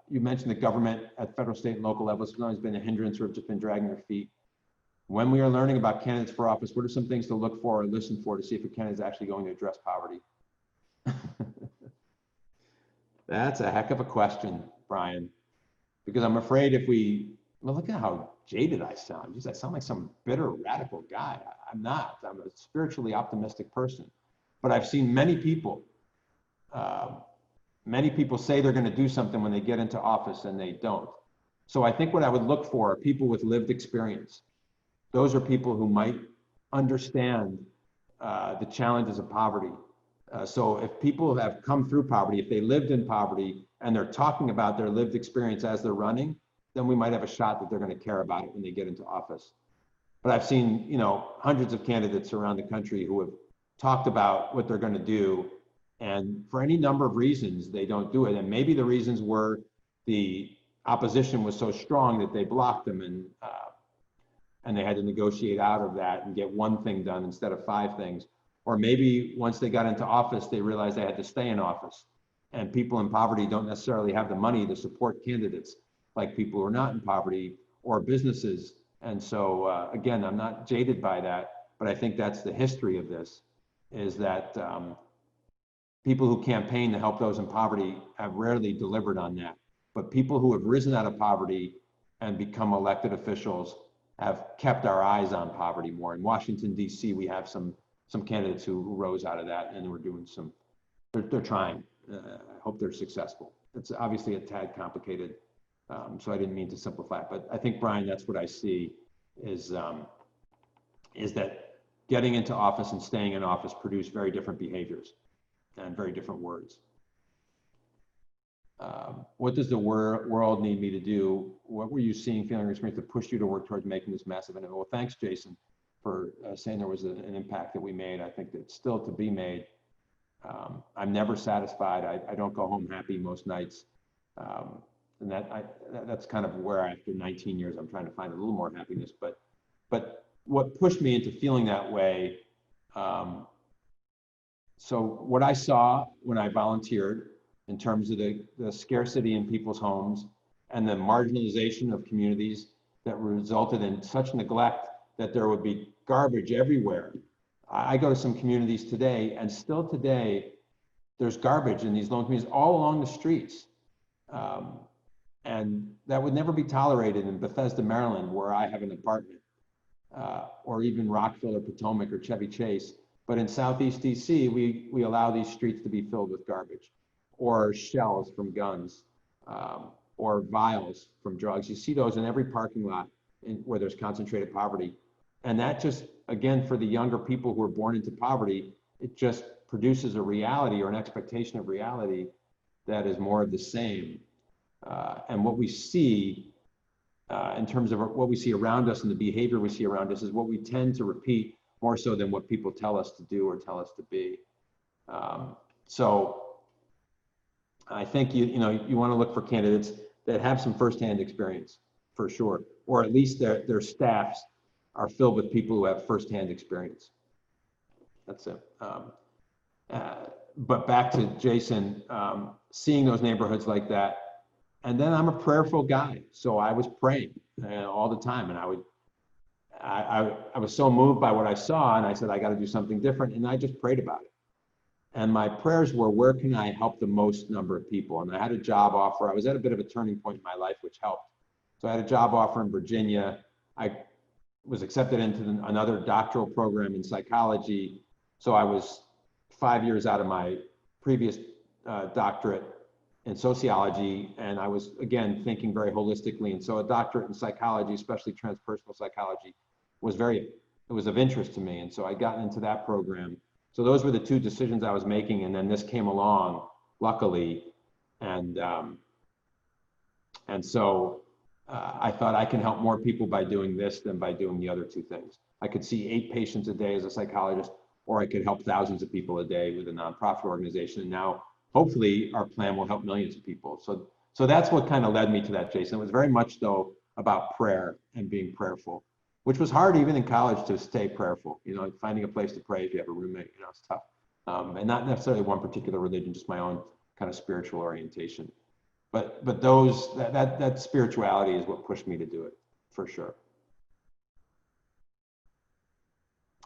You mentioned the government at federal, state, and local levels has always been a hindrance or just been dragging their feet. When we are learning about candidates for office, what are some things to look for or listen for to see if a candidate is actually going to address poverty? That's a heck of a question, Brian, because I'm afraid well, look at how jaded I sound. Jeez, I sound like some bitter, radical guy. I'm not. I'm a spiritually optimistic person. But I've seen many people say they're going to do something when they get into office and they don't. So I think what I would look for are people with lived experience. Those are people who might understand the challenges of poverty. So if people have come through poverty, if they lived in poverty and they're talking about their lived experience as they're running, then we might have a shot that they're going to care about it when they get into office. But I've seen, hundreds of candidates around the country who have talked about what they're going to do, and for any number of reasons, they don't do it. And maybe the reasons were the opposition was so strong that they blocked them, and they had to negotiate out of that and get one thing done instead of 5 things. Or maybe once they got into office, they realized they had to stay in office. And people in poverty don't necessarily have the money to support candidates like people who are not in poverty, or businesses. And so, again, I'm not jaded by that, but I think that's the history of this, is that people who campaign to help those in poverty have rarely delivered on that. But people who have risen out of poverty and become elected officials have kept our eyes on poverty more. In Washington, D.C., we have some candidates who rose out of that, and we're doing they're trying. I hope they're successful. It's obviously a tad complicated, so I didn't mean to simplify it. But I think, Brian, that's what I see is that getting into office and staying in office produce very different behaviors and very different words. What does the world need me to do? What were you seeing, feeling, or experience that pushed you to work towards making this massive? And well, thanks, Jason, for saying there was an impact that we made. I think that's still to be made. I'm never satisfied. I don't go home happy most nights. And that's kind of where after 19 years, I'm trying to find a little more happiness. But what pushed me into feeling that way, so what I saw when I volunteered in terms of the scarcity in people's homes and the marginalization of communities that resulted in such neglect that there would be garbage everywhere. I go to some communities today, and still today, there's garbage in these lone communities all along the streets. And that would never be tolerated in Bethesda, Maryland, where I have an apartment, or even Rockville or Potomac or Chevy Chase. But in Southeast DC, we allow these streets to be filled with garbage. or shells from guns, or vials from drugs. You see those in every parking lot where there's concentrated poverty. And that just, again, for the younger people who are born into poverty, it just produces a reality or an expectation of reality that is more of the same. And what we see in terms of what we see around us and the behavior we see around us is what we tend to repeat more so than what people tell us to do or tell us to be. So I think you want to look for candidates that have some firsthand experience, for sure, or at least their staffs are filled with people who have firsthand experience. That's it. But back to Jason, seeing those neighborhoods like that, and then I'm a prayerful guy, so I was praying all the time, and I was so moved by what I saw, and I said I got to do something different, and I just prayed about it. And my prayers were, where can I help the most number of people? And I had a job offer. I was at a bit of a turning point in my life, which helped. So I had a job offer in Virginia. I was accepted into another doctoral program in psychology. So I was 5 years out of my previous doctorate in sociology. And I was, again, thinking very holistically. And so a doctorate in psychology, especially transpersonal psychology, was of interest to me. And so I got into that program. So those were the two decisions I was making. And then this came along, luckily. And so I thought I can help more people by doing this than by doing the other two things. I could see 8 patients a day as a psychologist, or I could help thousands of people a day with a nonprofit organization. And now, hopefully, our plan will help millions of people. So that's what kind of led me to that, Jason. It was very much, though, about prayer and being prayerful, which was hard even in college to stay prayerful. Finding a place to pray if you have a roommate, it's tough. And not necessarily one particular religion, just my own kind of spiritual orientation. But that spirituality is what pushed me to do it, for sure.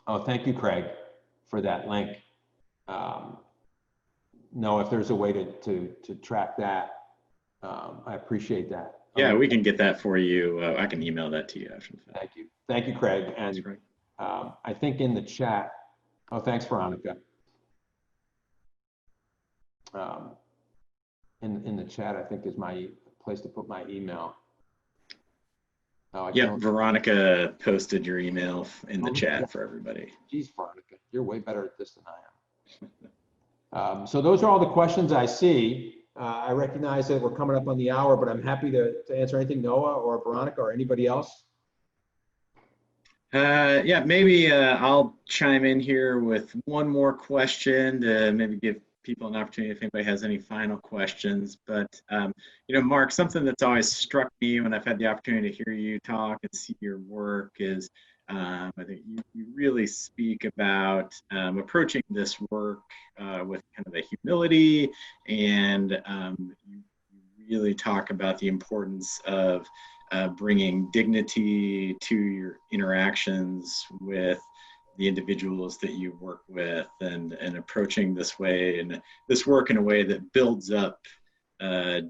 Oh, thank you, Craig, for that link. No, if there's a way to track that, I appreciate that. Yeah, we can get that for you. I can email that to you after the fact. Thank you, Craig. And Craig. I think in the chat, oh, thanks, Veronica. In the chat, I think is my place to put my email. Oh, yeah, Veronica posted your email in the chat for everybody. Geez, Veronica, you're way better at this than I am. So those are all the questions I see. I recognize that we're coming up on the hour, but I'm happy to answer anything, Noah or Veronica or anybody else. Yeah, maybe I'll chime in here with one more question to maybe give people an opportunity if anybody has any final questions. But, Mark, something that's always struck me when I've had the opportunity to hear you talk and see your work is I think you really speak about approaching this work with kind of a humility, and you really talk about the importance of bringing dignity to your interactions with the individuals that you work with, and approaching this work in a way that builds up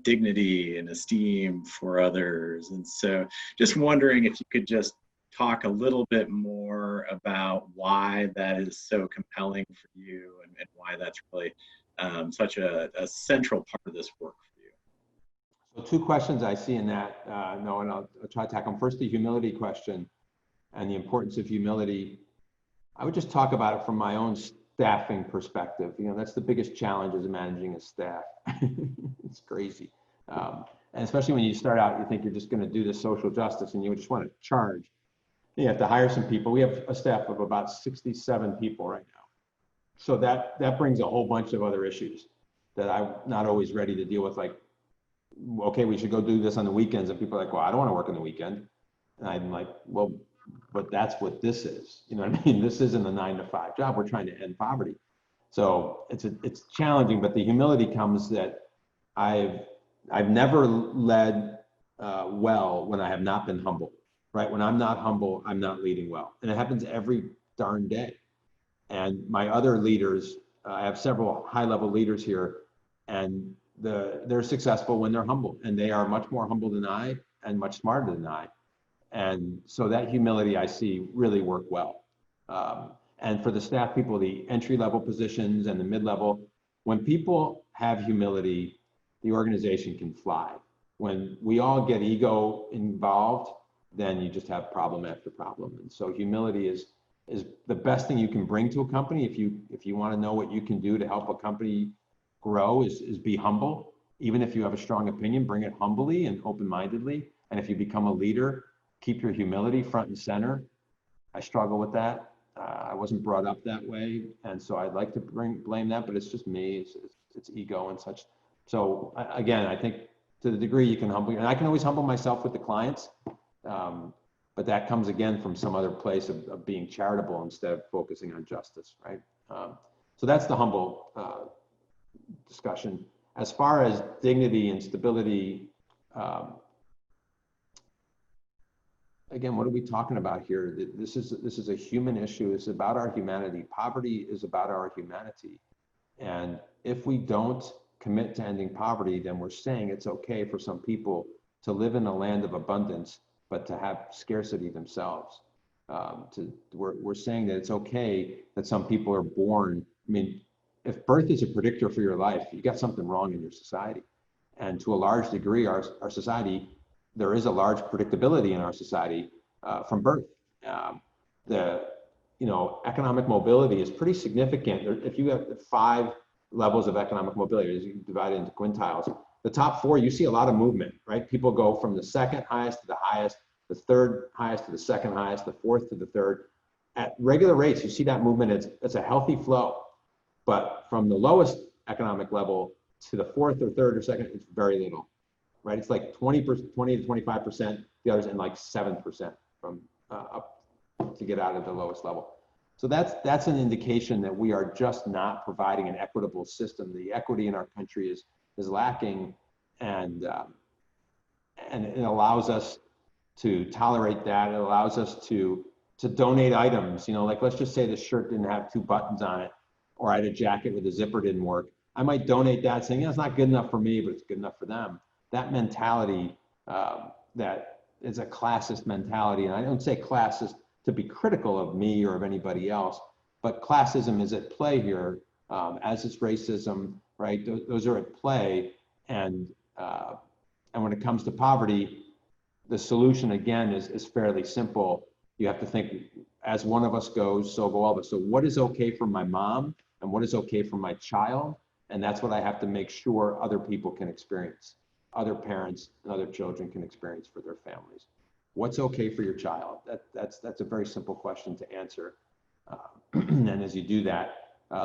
dignity and esteem for others. And so just wondering if you could just talk a little bit more about why that is so compelling for you, and why that's really such a central part of this work for you. So 2 questions I see in that, Noah, and I'll try to tackle them. First, the humility question and the importance of humility. I would just talk about it from my own staffing perspective. That's the biggest challenge, is managing a staff. It's crazy. And especially when you start out, you think you're just going to do this social justice and you just want to charge. You have to hire some people. We have a staff of about 67 people right now. So that brings a whole bunch of other issues that I'm not always ready to deal with. Like, okay, we should go do this on the weekends. And people are like, well, I don't want to work on the weekend. And I'm like, well, but that's what this is. You know what I mean? This isn't a 9-to-5 job. We're trying to end poverty. So it's challenging, but the humility comes that I've never led well when I have not been humble, right? When I'm not humble, I'm not leading well. And it happens every darn day. And my other leaders, I have several high-level leaders here, and they're successful when they're humble, and they are much more humble than I and much smarter than I. And so that humility I see really work well. And for the staff people, the entry-level positions and the mid-level, when people have humility, the organization can fly. When we all get ego involved, then you just have problem after problem. And so humility is the best thing you can bring to a company. If you want to know what you can do to help a company grow, is be humble. Even if you have a strong opinion, bring it humbly and open-mindedly. And if you become a leader, keep your humility front and center. I struggle with that. I wasn't brought up that way, and so I'd like to blame that, but it's just me. It's ego and such. So again, I think to the degree you can humble, and I can always humble myself with the clients, but that comes again from some other place of being charitable instead of focusing on justice, right? So that's the humble discussion. As far as dignity and stability, again, what are we talking about here? This is a human issue. It's about our humanity. Poverty is about our humanity. And if we don't commit to ending poverty, then we're saying it's okay for some people to live in a land of abundance, but to have scarcity themselves. We're saying that it's okay that some people are born. I mean, if birth is a predictor for your life, you got something wrong in your society. And to a large degree, our society, there is a large predictability in our society from birth. Economic mobility is pretty significant. If you have 5 levels of economic mobility, as you divide it into quintiles, the top 4, you see a lot of movement, right? People go from the second highest to the highest, the third highest to the second highest, the fourth to the third. At regular rates, you see that movement. It's a healthy flow. But from the lowest economic level to the fourth or third or second, it's very little, right? It's like 20 to 25%, the others, and like 7% from up to get out of the lowest level. So that's an indication that we are just not providing an equitable system. The equity in our country is lacking, and it allows us to tolerate that. It allows us to donate items. Like let's just say the shirt didn't have 2 buttons on it, or I had a jacket with the zipper didn't work. I might donate that, saying, it's not good enough for me, but it's good enough for them. That mentality, that is a classist mentality. And I don't say classist to be critical of me or of anybody else, but classism is at play here, as is racism, right? Those are at play. And when it comes to poverty, the solution again is fairly simple. You have to think, as one of us goes, so go all of us. So what is okay for my mom and what is okay for my child? And that's what I have to make sure other people can experience, other parents and other children can experience for their families. What's okay for your child? That's a very simple question to answer. And as you do that,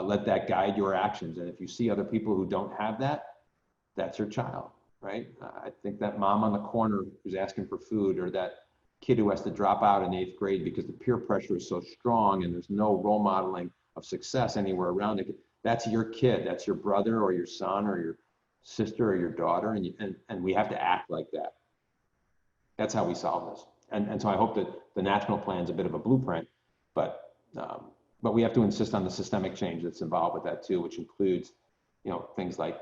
let that guide your actions. And if you see other people who don't have that, that's your child, right? I think that mom on the corner who's asking for food, or that kid who has to drop out in 8th grade because the peer pressure is so strong and there's no role modeling of success anywhere around it. That's your kid. That's your brother or your son or your sister or your daughter, and we have to act like that. That's how we solve this. And so I hope that the national plan is a bit of a blueprint, but we have to insist on the systemic change that's involved with that too, which includes, things like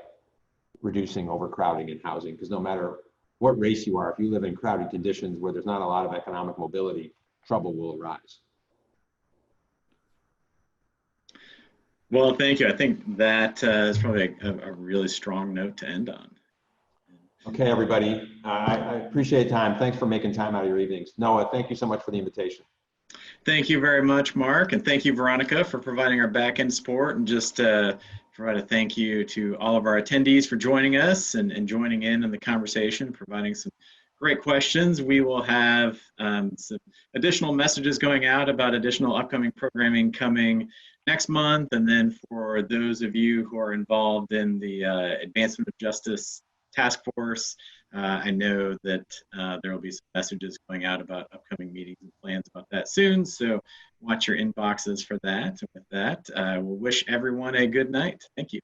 reducing overcrowding in housing, because no matter what race you are, if you live in crowded conditions where there's not a lot of economic mobility, trouble will arise. Well, thank you. I think that is probably a really strong note to end on. Okay, everybody. I appreciate time. Thanks for making time out of your evenings. Noah, thank you so much for the invitation. Thank you very much, Mark. And thank you, Veronica, for providing our back-end support. And just provide a thank you to all of our attendees for joining us and joining in the conversation, providing some great questions. We will have some additional messages going out about additional upcoming programming coming next month. And then for those of you who are involved in the Advancement of Justice Task Force, I know that there will be some messages going out about upcoming meetings and plans about that soon. So watch your inboxes for that. And with that, we'll wish everyone a good night. Thank you.